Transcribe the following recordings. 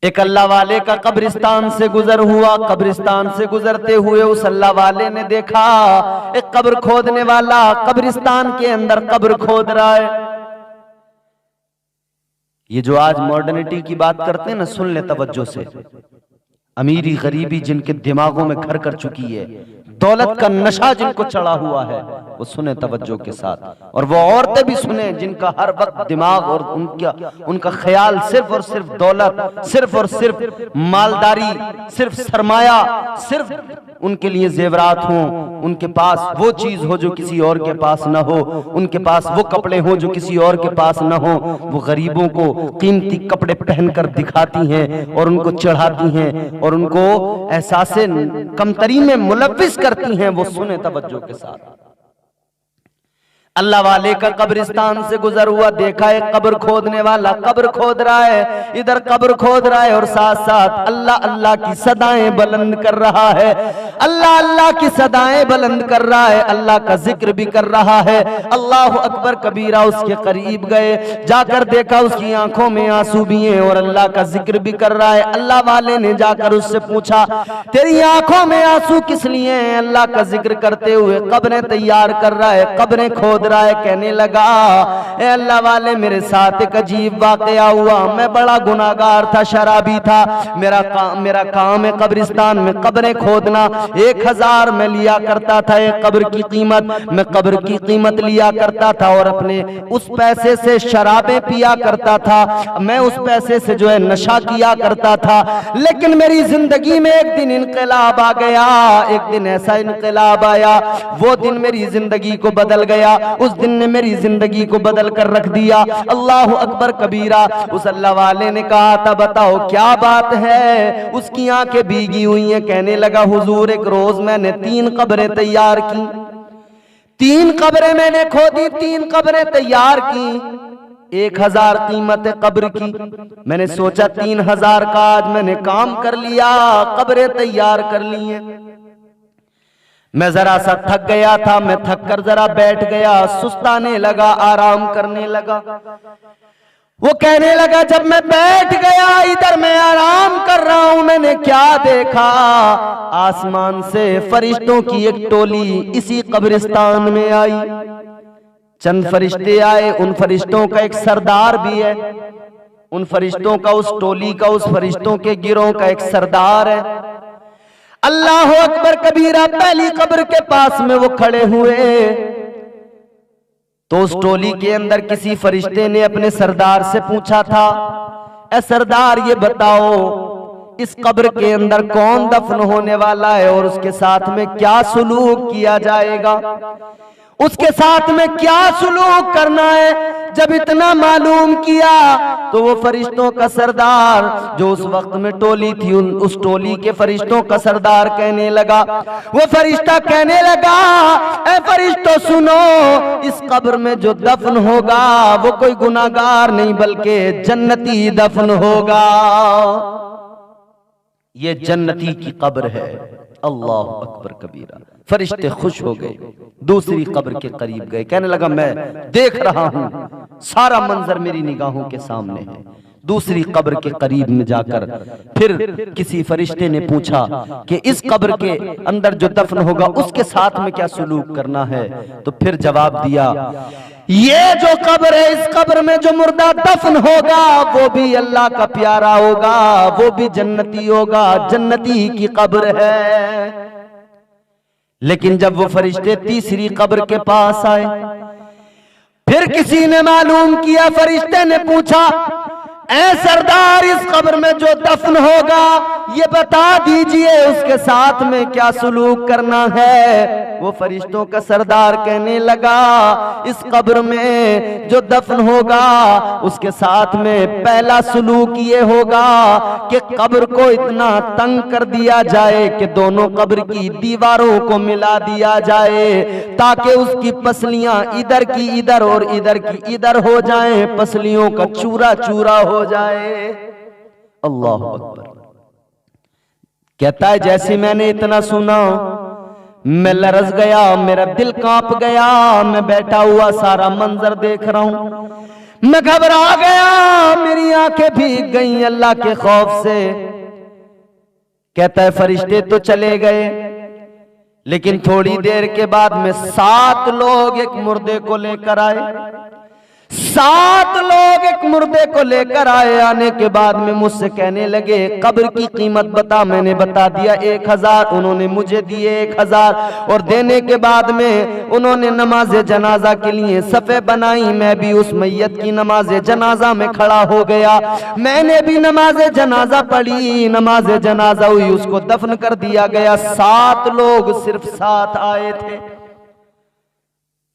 एक अल्लाह वाले का कब्रिस्तान से गुजर हुआ। कब्रिस्तान से गुजरते हुए उस अल्लाह वाले ने देखा एक कब्र खोदने वाला कब्रिस्तान के अंदर कब्र खोद रहा है। ये जो आज मॉडर्निटी की बात करते हैं ना, सुन ले तवज्जो से। अमीरी गरीबी जिनके दिमागों में घर कर चुकी है, दौलत का नशा जिनको चढ़ा हुआ है, वो सुने तवज्जो के साथ। और वो औरतें भी सुने जिनका हर वक्त दिमाग और उनका ख्याल सिर्फ और सिर्फ दौलत, सिर्फ और सिर्फ मालदारी, सिर्फ सरमाया, सिर्फ उनके लिए जेवरात हों, उनके पास वो चीज हो जो किसी और के पास ना हो, उनके पास वो कपड़े हो जो किसी और के पास ना हो। वो गरीबों को कीमती कपड़े पहनकर दिखाती हैं और उनको चढ़ाती हैं और उनको एहसासे कमतरी में मुलव्विस करती हैं। वो सुने तवज्जो के साथ। अल्लाह वाले का कब्रिस्तान से गुजर हुआ, देखा एक कब्र खोदने वाला कब्र खोद रहा है, इधर कब्र खोद रहा है और साथ साथ अल्लाह अल्लाह की सदाएं बुलंद कर रहा है। अल्लाह अल्लाह की सदाएं बुलंद कर रहा है, अल्लाह का जिक्र भी कर रहा है। अल्लाह अकबर कबीरा। उसके करीब गए, जाकर देखा उसकी आंखों में आंसू भी हैं और अल्लाह का जिक्र भी कर रहा है। अल्लाह वाले ने जाकर उससे पूछा, तेरी आंखों में आंसू किस लिए हैं? अल्लाह का जिक्र करते हुए कब्रें तैयार कर रहा है, कब्रें खोद रहा है। कहने लगा, ए अल्लाह वाले, मेरे साथ एक अजीब वाकया हुआ। मैं बड़ा गुनाहगार था, शराबी था। मेरा काम है कब्रिस्तान में कब्रें खोदना। 1000 में लिया करता था एक कब्र की कीमत। मैं कब्र की कीमत लिया करता था और अपने उस पैसे से शराबें पिया करता था। मैं उस पैसे से जो है नशा किया करता था। लेकिन मेरी जिंदगी में एक दिन इनकलाब आ गया। एक दिन ऐसा इनकलाब आया, वो दिन मेरी जिंदगी को बदल गया। उस दिन ने मेरी जिंदगी को बदल कर रख दिया। अल्लाह अकबर कबीरा। उस अल्लाह वाले ने कहा था, बताओ क्या बात है? उसकी आंखें भीगी हुई हैं। कहने लगा, हुजूर, एक रोज मैंने 3 कब्रें तैयार की। 3 कब्रें मैंने खोदी, 3 कब्रें तैयार की। 1000 कीमत है कब्र की। मैंने सोचा 3000 का आज मैंने काम कर लिया, कब्रें तैयार कर ली हैं। मैं जरा सा थक गया था, मैं थक कर जरा बैठ गया, सुस्ताने लगा, आराम करने लगा। वो कहने लगा, जब मैं बैठ गया, इधर मैं आराम कर रहा हूं, मैंने क्या देखा? आसमान से फरिश्तों की एक टोली इसी कब्रिस्तान में आई। चंद फरिश्ते आए, उन फरिश्तों का एक सरदार भी है। उन फरिश्तों का, उस टोली का, उस फरिश्तों के गिरोह का एक सरदार है। अल्लाह अकबर कबीरा। पहली कब्र के पास में वो खड़े हुए तो उस टोली के अंदर किसी फरिश्ते ने अपने सरदार से पूछा था, ए सरदार, ये बताओ इस कब्र के अंदर कौन दफन होने वाला है और उसके साथ में क्या सुलूक किया जाएगा, उसके साथ में क्या सुलूक करना है? जब इतना मालूम किया तो वो फरिश्तों का सरदार जो उस वक्त में टोली थी, उस टोली के फरिश्तों का सरदार कहने लगा, वो फरिश्ता कहने लगा, ए फरिश्तों सुनो, इस कब्र में जो दफन होगा वो कोई गुनाहगार नहीं बल्कि जन्नती दफन होगा। ये जन्नती की कब्र है। अल्लाह अकबर कबीरा। फरिश्ते खुश हो गए, दूसरी कब्र के करीब गए। कहने लगा, मैं देख रहा हूं, सारा मंजर मेरी निगाहों के सामने है। दूसरी कब्र के करीब में जाकर फिर किसी फरिश्ते ने पूछा कि इस कब्र के अंदर जो दफन होगा उसके साथ में क्या सुलूक करना है? तो फिर जवाब दिया, ये जो कब्र है, इस कब्र में जो मुर्दा दफन होगा वो भी अल्लाह का प्यारा होगा, वो भी जन्नती होगा, जन्नती की कब्र है। लेकिन जब वो फरिश्ते तीसरी कब्र के पास आए, फिर किसी ने मालूम किया, फरिश्ते ने पूछा, ऐ सरदार, इस कब्र में जो दफन होगा ये बता दीजिए उसके साथ में क्या सुलूक करना है? वो फरिश्तों का सरदार कहने लगा, इस कब्र में जो दफन होगा उसके साथ में पहला सुलूक ये होगा कि कब्र को इतना तंग कर दिया जाए कि दोनों कब्र की दीवारों को मिला दिया जाए ताकि उसकी पसलियां इधर की इधर और इधर की इधर हो जाएं, पसलियों का चूरा चूरा हो जाए। अल्लाह अकबर। कहता है, जैसे मैंने इतना सुना मैं लरज गया, मेरा दिल कांप गया। मैं बैठा हुआ सारा मंजर देख रहा हूं। मैं घबरा गया, मेरी आंखें भीग गईं अल्लाह के खौफ से। कहता है फरिश्ते तो चले गए, लेकिन थोड़ी देर के बाद में 7 लोग एक मुर्दे को लेकर आए। 7 लोग एक मुर्दे को लेकर आए। आने के बाद में मुझसे कहने लगे कब्र की कीमत बता। मैंने बता दिया 1000। उन्होंने मुझे दिए 1000 और देने के बाद में उन्होंने नमाज जनाजा के लिए सफ़े बनाई। मैं भी उस मैयत की नमाज जनाजा में खड़ा हो गया। मैंने भी नमाज जनाजा पढ़ी, नमाज जनाजा हुई, उसको दफन कर दिया गया। 7 लोग सिर्फ 7 आए थे।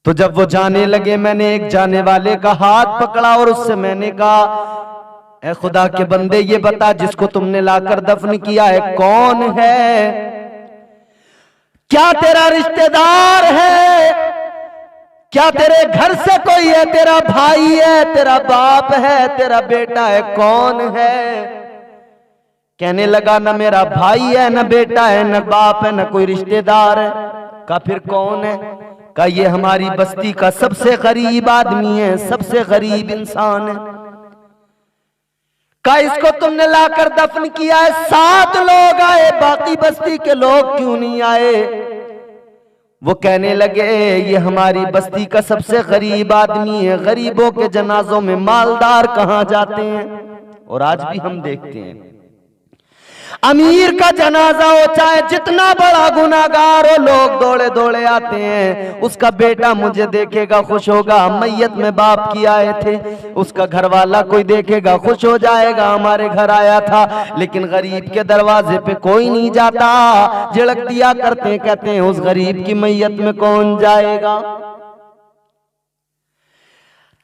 तो जब वो जाने लगे, मैंने एक जाने वाले का हाथ पकड़ा और उससे मैंने कहा ऐ खुदा के बंदे ये बता जिसको तुमने लाकर दफन किया है कौन है? क्या तेरा रिश्तेदार है? क्या तेरे घर से कोई है? तेरा भाई है, तेरा बाप है, तेरा बेटा है, कौन है? कहने लगा न मेरा भाई है, न बेटा है, न बाप है, न कोई रिश्तेदार है। कहा फिर कौन है? का ये हमारी बस्ती का सबसे गरीब आदमी है, सबसे गरीब इंसान है। का इसको तुमने लाकर दफन किया है। 7 लोग आए, बाकी बस्ती के लोग क्यों नहीं आए? वो कहने लगे ये हमारी बस्ती का सबसे गरीब आदमी है। गरीबों के जनाजों में मालदार कहां जाते हैं? और आज भी हम देखते हैं अमीर का जनाजा हो, चाहे जितना बड़ा गुनाहगार हो, लोग दौड़े दौड़े आते हैं। उसका बेटा मुझे देखेगा खुश होगा, मैयत में बाप की आए थे, उसका घर वाला कोई देखेगा खुश हो जाएगा, हमारे घर आया था। लेकिन गरीब के दरवाजे पे कोई नहीं जाता, झिड़क दिया करते हैं, कहते हैं उस गरीब की मैयत में कौन जाएगा।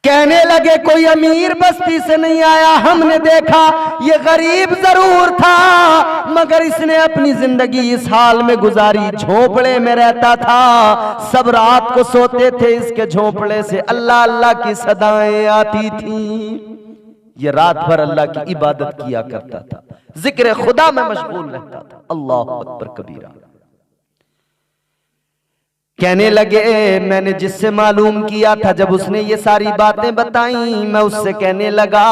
कहने लगे कोई अमीर बस्ती से नहीं आया, हमने देखा ये गरीब जरूर था मगर इसने अपनी जिंदगी इस हाल में गुजारी, झोपड़े में रहता था, सब रात को सोते थे, इसके झोपड़े से अल्लाह अल्लाह की सदाएं आती थी। ये रात भर अल्लाह की इबादत किया करता था, जिक्र खुदा में मशगूल रहता था। अल्लाह अकबर कबीरा। कहने लगे मैंने जिससे मालूम किया था, जब उसने ये सारी बातें बताई, मैं उससे कहने लगा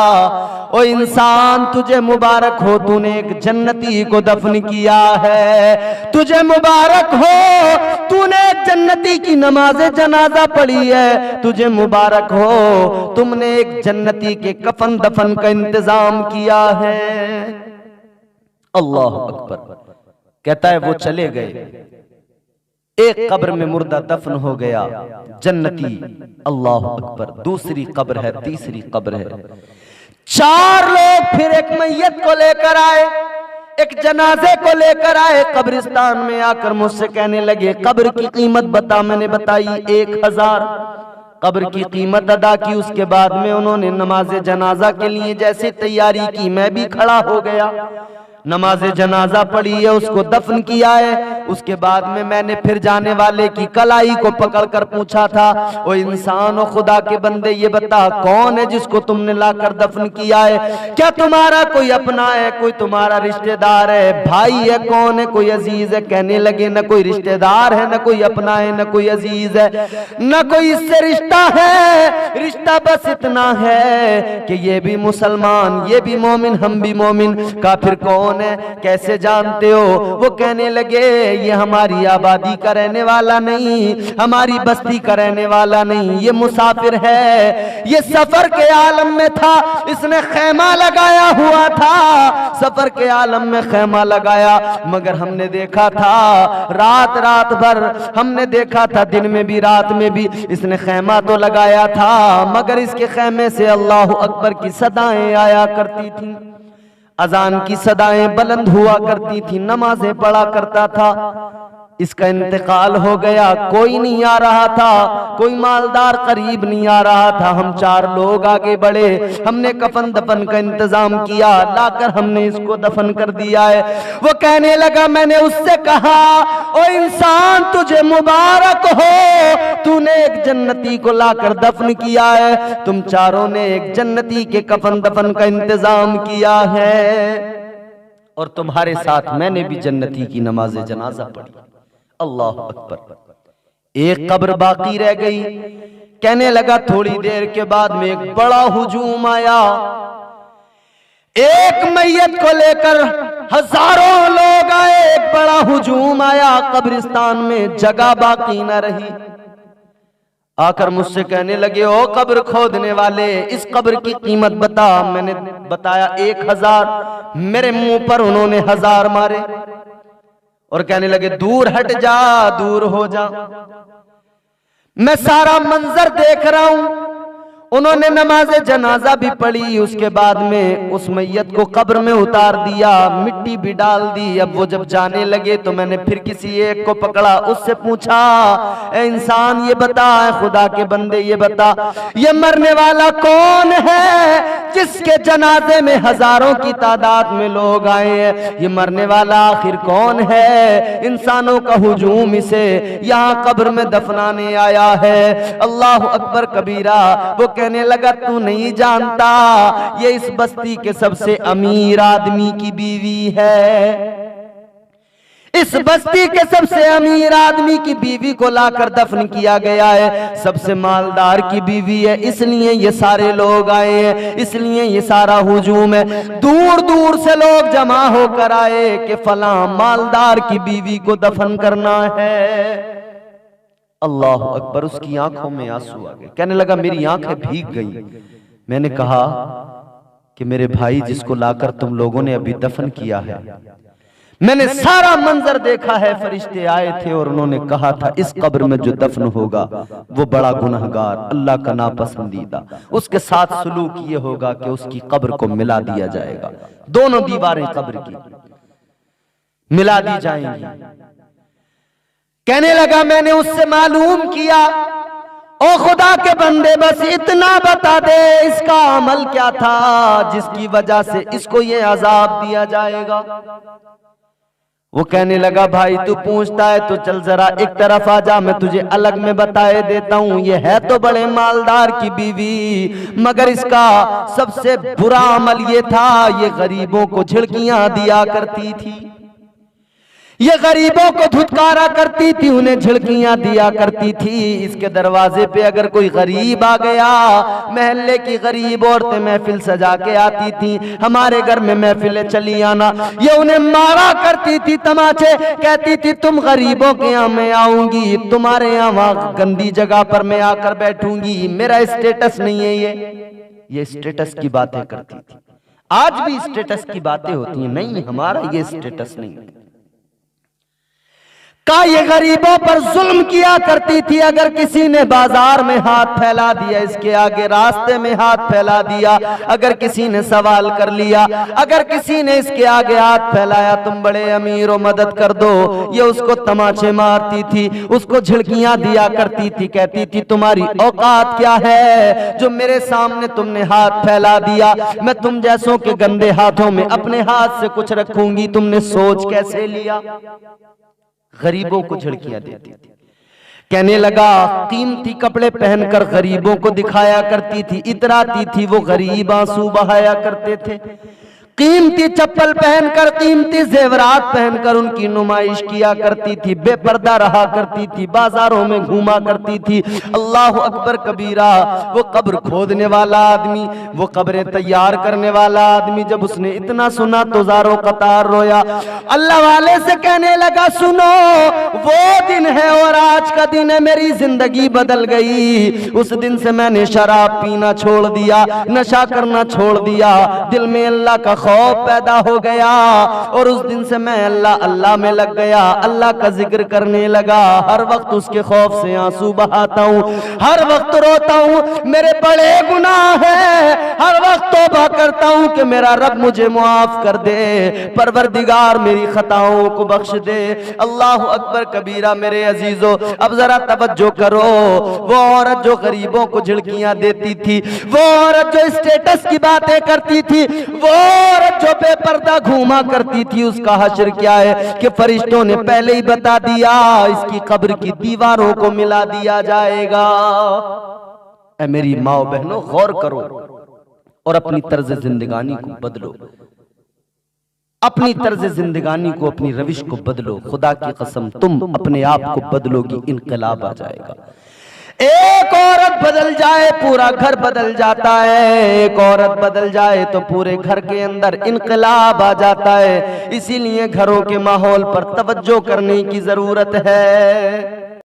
ओ इंसान तुझे मुबारक हो, तूने एक जन्नती को दफन किया है। तुझे मुबारक हो, तूने एक जन्नती की नमाज जनाजा पढ़ी है। तुझे मुबारक हो, तुमने एक जन्नती के कफन दफन का इंतजाम किया है। अल्लाह अकबर। कहता है वो चले गए, एक कब्र में मुर्दा दफन हो गया, जन्नती। अल्लाह अकबर। दूसरी कब्र है, तीसरी कब्र है। 4 लोग फिर एक मैयत को लेकर आए, एक जनाजे को लेकर आए कब्रिस्तान में। आकर मुझसे कहने लगे कब्र की कीमत बता। मैंने बताई 1000। कब्र की कीमत अदा की। उसके बाद में उन्होंने नमाज जनाजा के लिए जैसे तैयारी की, मैं भी खड़ा हो गया, नमाज जनाजा पढ़ी है, उसको दफन किया है। उसके बाद में मैंने फिर जाने वाले की कलाई को पकड़कर पूछा था ओ इंसान, ओ खुदा के बंदे ये बता कौन है जिसको तुमने लाकर दफन किया है? क्या तुम्हारा कोई अपना है, कोई तुम्हारा रिश्तेदार है, भाई है, कौन है, कोई अजीज है? कहने लगे न कोई रिश्तेदार है, न कोई अपना है, न कोई अजीज है, न कोई इससे रिश्ता है। रिश्ता बस इतना है कि ये भी मुसलमान, ये भी मोमिन, हम भी मोमिन। काफिर कौन है, कैसे जानते हो? वो कहने लगे ये हमारी आबादी का रहने वाला नहीं, हमारी बस्ती का रहने वाला नहीं, ये मुसाफिर है, ये सफर के आलम में था, इसने खैमा लगाया हुआ था, सफर के आलम में खैमा लगाया। मगर हमने देखा था रात रात भर, हमने देखा था दिन में भी रात में भी, इसने खैमा तो लगाया था मगर इसके खैमे से अल्लाह अकबर की सदाएं आया करती थी, अजान की सदाएं बुलंद हुआ करती थी, नमाजें पढ़ा करता था। इसका इंतकाल हो गया, कोई नहीं आ रहा था, कोई मालदार करीब नहीं आ रहा था। हम 4 लोग आगे बढ़े, हमने कफन दफन का इंतजाम किया, लाकर हमने इसको दफन कर दिया है। वो कहने लगा, मैंने उससे कहा ओ इंसान तुझे मुबारक हो, तूने एक जन्नती को लाकर दफन किया है, तुम चारों ने एक जन्नती के कफन दफन का इंतजाम किया है और तुम्हारे साथ मैंने भी जन्नती की नमाज जनाजा पढ़ी। अल्लाह अकबर। एक कब्र बाकी रह गई। कहने लगा थोड़ी देर के बाद में एक बड़ा हुजूम आया, एक मैयत को लेकर हजारों लोग आए, एक बड़ा हुजूम आया, कब्रिस्तान में जगह बाकी न रही। आकर मुझसे कहने लगे, ओ कब्र खोदने वाले, इस कब्र की कीमत बता। मैंने बताया 1000। मेरे मुंह पर उन्होंने 1000 मारे और कहने लगे दूर हट जा, दूर हो जा। मैं सारा मंजर देख रहा हूं। उन्होंने नमाज जनाजा भी पढ़ी, उसके बाद में उस मैयत को कब्र में उतार दिया, मिट्टी भी डाल दी। अब वो जब जाने लगे तो मैंने फिर किसी एक को पकड़ा, उससे पूछा, ए इंसान ये बता, खुदा के बंदे ये बता, ये मरने वाला कौन है जिसके जनाजे में हजारों की तादाद में लोग आए हैं? ये मरने वाला आखिर कौन है? इंसानों का हुजूम इसे यहाँ कब्र में दफनाने आया है। अल्लाह अकबर कबीरा। वो कहने लगा तू नहीं जानता, ये इस बस्ती के सबसे अमीर आदमी की बीवी है। इस बस्ती के सबसे अमीर आदमी की बीवी को लाकर दफन किया गया है। सबसे मालदार की बीवी है, इसलिए ये सारे लोग आए हैं, इसलिए ये सारा हुजूम है। दूर दूर से लोग जमा होकर आए कि फला मालदार की बीवी को दफन करना है। अल्लाह अकबर। उसकी आंखों में आंसू आ गए। कहने लगा मेरी आंखें भीग गई। मैंने कहा कि मेरे भाई जिसको लाकर तुम लोगों ने अभी दफन किया है, मैंने सारा मंजर देखा है। फरिश्ते आए थे और उन्होंने कहा था इस कब्र में जो दफन होगा वो बड़ा गुनहगार, अल्लाह का नापसंदीदा, उसके साथ सलूक ये होगा कि उसकी कब्र को मिला दिया जाएगा। दोनों दीवारें कब्र की मिला दी जाएंगी। कहने लगा मैंने उससे मालूम किया, ओ खुदा के बंदे बस इतना बता दे इसका अमल क्या था जिसकी वजह से इसको ये अजाब दिया जाएगा। वो कहने लगा भाई तू पूछता है तो चल जरा एक तरफ आ जा, मैं तुझे अलग में बताए देता हूं। ये है तो बड़े मालदार की बीवी, मगर इसका सबसे बुरा अमल ये था, ये गरीबों को झिड़कियां दिया करती थी, ये गरीबों को धुतकारा करती थी, उन्हें झिड़कियां दिया करती थी। इसके दरवाजे पे अगर कोई गरीब आ गया, महल्ले की गरीब औरतें महफिल सजा के आती थी, हमारे घर में महफिलें चली आना, ये उन्हें मारा करती थी, तमाचे, कहती थी तुम गरीबों के यहाँ मैं आऊंगी, तुम्हारे यहाँ वहां गंदी जगह पर मैं आकर बैठूंगी, मेरा स्टेटस नहीं है। ये स्टेटस की बातें करती थी। आज भी स्टेटस की बातें होती हैं, नहीं हमारा ये स्टेटस नहीं है। का ये गरीबों पर जुल्म किया करती थी। अगर किसी ने बाजार में हाथ फैला दिया, इसके आगे रास्ते में हाथ फैला दिया, अगर किसी ने सवाल कर लिया, अगर किसी ने इसके आगे हाथ फैलाया तुम बड़े अमीर हो मदद कर दो, ये उसको तमाचे मारती थी, उसको झिड़कियां दिया करती थी, कहती थी तुम्हारी औकात क्या है जो मेरे सामने तुमने हाथ फैला दिया, मैं तुम जैसों के गंदे हाथों में अपने हाथ से कुछ रखूंगी, तुमने सोच कैसे लिया। गरीबों को झिड़कियां देती थी। कहने लगा कीमती कपड़े पहनकर गरीबों को दिखाया करती थी, इतराती थी, वो गरीब आंसू बहाया करते थे। कीमती चप्पल पहनकर, कीमती जेवरात पहनकर उनकी नुमाइश किया करती थी, बेपर्दा रहा करती थी, बाजारों में घूमा करती थी। अल्लाह अकबर कबीरा। वो कब्र खोदने वाला आदमी, वो कब्रें तैयार करने वाला आदमी, जब उसने इतना सुना तो ज़ारो कतार रोया। अल्लाह वाले से कहने लगा सुनो वो दिन है और आज का दिन है, मेरी जिंदगी बदल गई। उस दिन से मैंने शराब पीना छोड़ दिया, नशा करना छोड़ दिया, दिल में अल्लाह का खौफ पैदा हो गया और उस दिन से मैं अल्लाह अल्लाह में लग गया, अल्लाह का जिक्र करने लगा। हर वक्त उसके खौफ से आंसू बहाता हूँ, हर वक्त रोता हूँ, मेरे बड़े गुनाह हैं, हर वक्त तौबा करता हूँ कि मेरा रब मुझे मुआफ कर दे, परवरदिगार मेरी खताओं को बख्श दे। अल्लाह अकबर कबीरा। मेरे अजीजों अब जरा तवज्जो करो, वो औरत जो गरीबों को झिड़कियां देती थी, वो औरत जो स्टेटस की बातें करती थी, वो औरत जो बेपर्दा घूमा करती थी, उसका हश्र क्या है कि फरिश्तों ने पहले ही बता दिया इसकी कब्र की दीवारों को मिला दिया जाएगा। ऐ मेरी माओ बहनों गौर करो और अपनी तर्ज जिंदगानी को बदलो। अपनी तर्ज जिंदगानी को, अपनी रविश को बदलो। खुदा की कसम तुम अपने आप को बदलोगी, इनकलाब आ जाएगा। एक औरत बदल जाए पूरा घर बदल जाता है, एक औरत बदल जाए तो पूरे घर के अंदर इनकलाब आ जाता है। इसीलिए घरों के माहौल पर तवज्जो करने की जरूरत है।